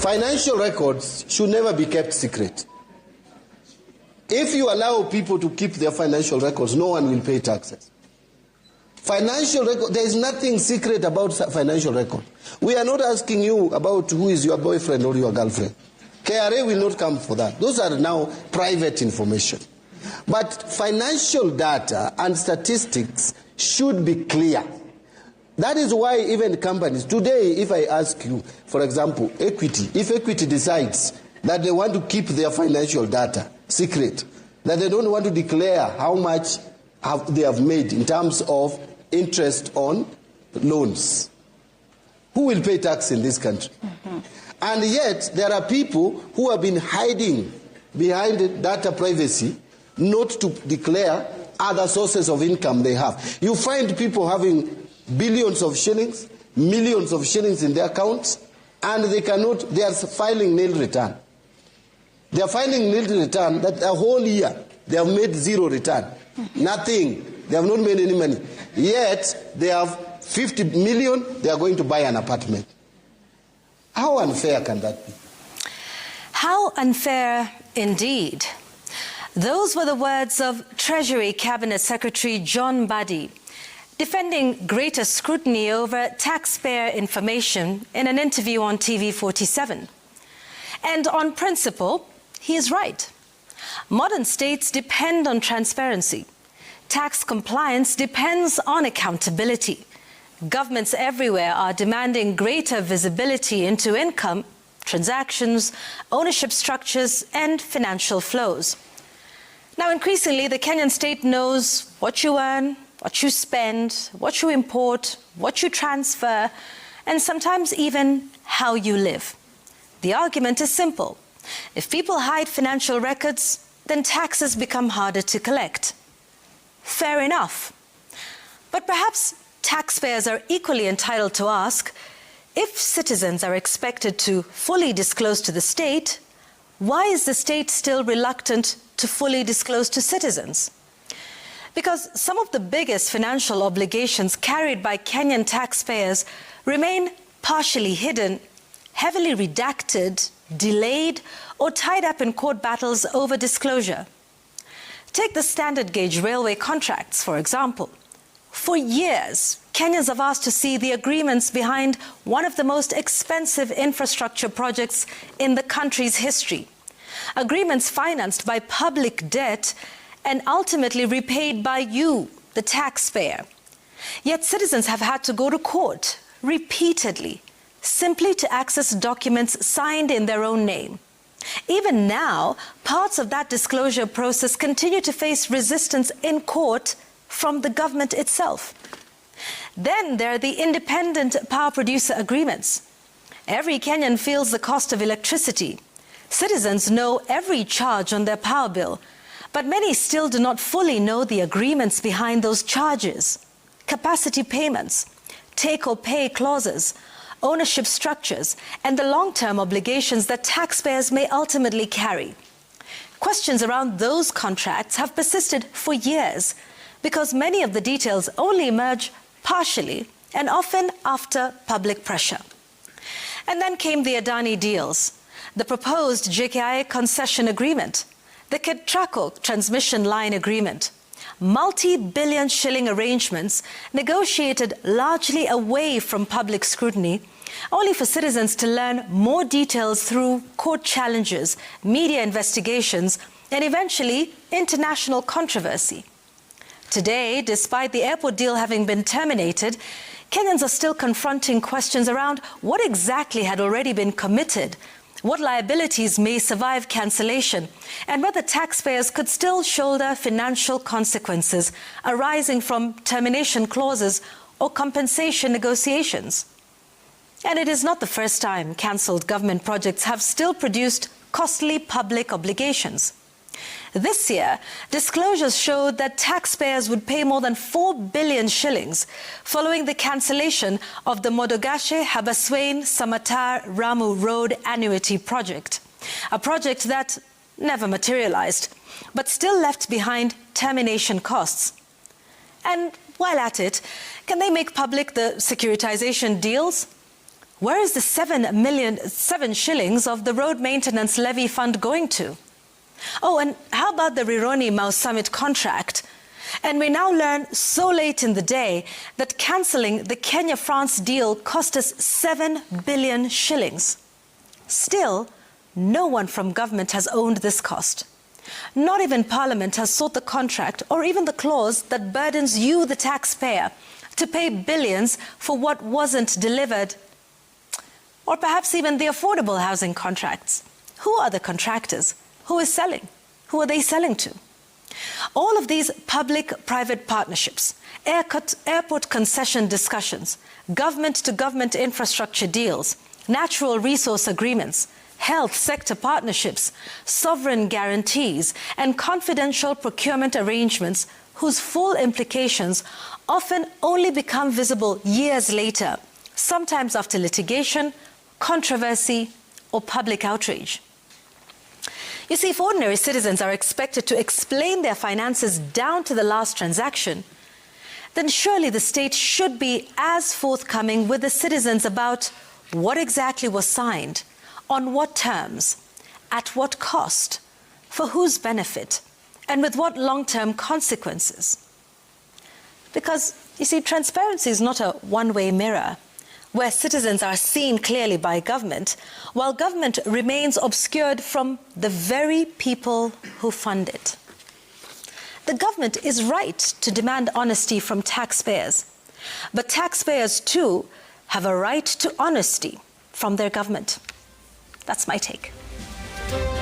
Financial records should never be kept secret. If you allow people to keep their financial records, no one will pay taxes. Financial record, there is nothing secret about financial record. We are not asking you about who is your boyfriend or your girlfriend. KRA will not come for that. Those are now private information. But financial data and statistics should be clear. That is why even companies, today if I ask you, for example, Equity, if Equity decides that they want to keep their financial data secret, that they don't want to declare how much they have made in terms of interest on loans, who will pay tax in this country? Mm-hmm. And yet there are people who have been hiding behind data privacy not to declare other sources of income they have. You find people having billions of shillings, millions of shillings in their accounts, and they are filing nil return. They are filing nil return that a whole year they have made zero return. Nothing. They have not made any money. Yet they have 50 million, they are going to buy an apartment. How unfair can that be? How unfair indeed. Those were the words of Treasury Cabinet Secretary John Mbadi, defending greater scrutiny over taxpayer information in an interview on TV47. And on principle, he is right. Modern states depend on transparency. Tax compliance depends on accountability. Governments everywhere are demanding greater visibility into income, transactions, ownership structures, and financial flows. Now, increasingly, the Kenyan state knows what you earn, what you spend, what you import, what you transfer, and sometimes even how you live. The argument is simple. If people hide financial records, then taxes become harder to collect. Fair enough. But perhaps taxpayers are equally entitled to ask, if citizens are expected to fully disclose to the state, why is the state still reluctant to fully disclose to citizens? Because some of the biggest financial obligations carried by Kenyan taxpayers remain partially hidden, heavily redacted, delayed, or tied up in court battles over disclosure. Take the standard gauge railway contracts, for example. For years, Kenyans have asked to see the agreements behind one of the most expensive infrastructure projects in the country's history. Agreements financed by public debt and ultimately repaid by you, the taxpayer. Yet citizens have had to go to court repeatedly, simply to access documents signed in their own name. Even now, parts of that disclosure process continue to face resistance in court from the government itself. Then there are the independent power producer agreements. Every Kenyan feels the cost of electricity. Citizens know every charge on their power bill, but many still do not fully know the agreements behind those charges. Capacity payments, take-or-pay clauses, ownership structures, and the long-term obligations that taxpayers may ultimately carry. Questions around those contracts have persisted for years because many of the details only emerge partially and often after public pressure. And then came the Adani deals, the proposed JKIA concession agreement, the KETRACO transmission line agreement, multi-billion shilling arrangements negotiated largely away from public scrutiny, only for citizens to learn more details through court challenges, media investigations, and eventually international controversy. Today, despite the airport deal having been terminated, Kenyans are still confronting questions around what exactly had already been committed, what liabilities may survive cancellation, and whether taxpayers could still shoulder financial consequences arising from termination clauses or compensation negotiations. And it is not the first time cancelled government projects have still produced costly public obligations. This year, disclosures showed that taxpayers would pay more than 4 billion shillings following the cancellation of the Modogashe-Habaswein-Samatar-Ramu Road Annuity Project, a project that never materialized, but still left behind termination costs. And while at it, can they make public the securitization deals? Where is the 7 shillings of the road maintenance levy fund going to? Oh, and how about the Rironi Mau Summit contract? And we now learn so late in the day that cancelling the Kenya-France deal cost us 7 billion shillings. Still, no one from government has owned this cost. Not even Parliament has sought the contract or even the clause that burdens you, the taxpayer, to pay billions for what wasn't delivered. Or perhaps even the affordable housing contracts. Who are the contractors? Who is selling? Who are they selling to? All of these public-private partnerships, airport concession discussions, government-to-government infrastructure deals, natural resource agreements, health sector partnerships, sovereign guarantees, and confidential procurement arrangements whose full implications often only become visible years later, sometimes after litigation, controversy, or public outrage. You see, if ordinary citizens are expected to explain their finances down to the last transaction, then surely the state should be as forthcoming with the citizens about what exactly was signed, on what terms, at what cost, for whose benefit, and with what long-term consequences. Because, you see, transparency is not a one-way mirror, where citizens are seen clearly by government, while government remains obscured from the very people who fund it. The government is right to demand honesty from taxpayers, but taxpayers too have a right to honesty from their government. That's my take.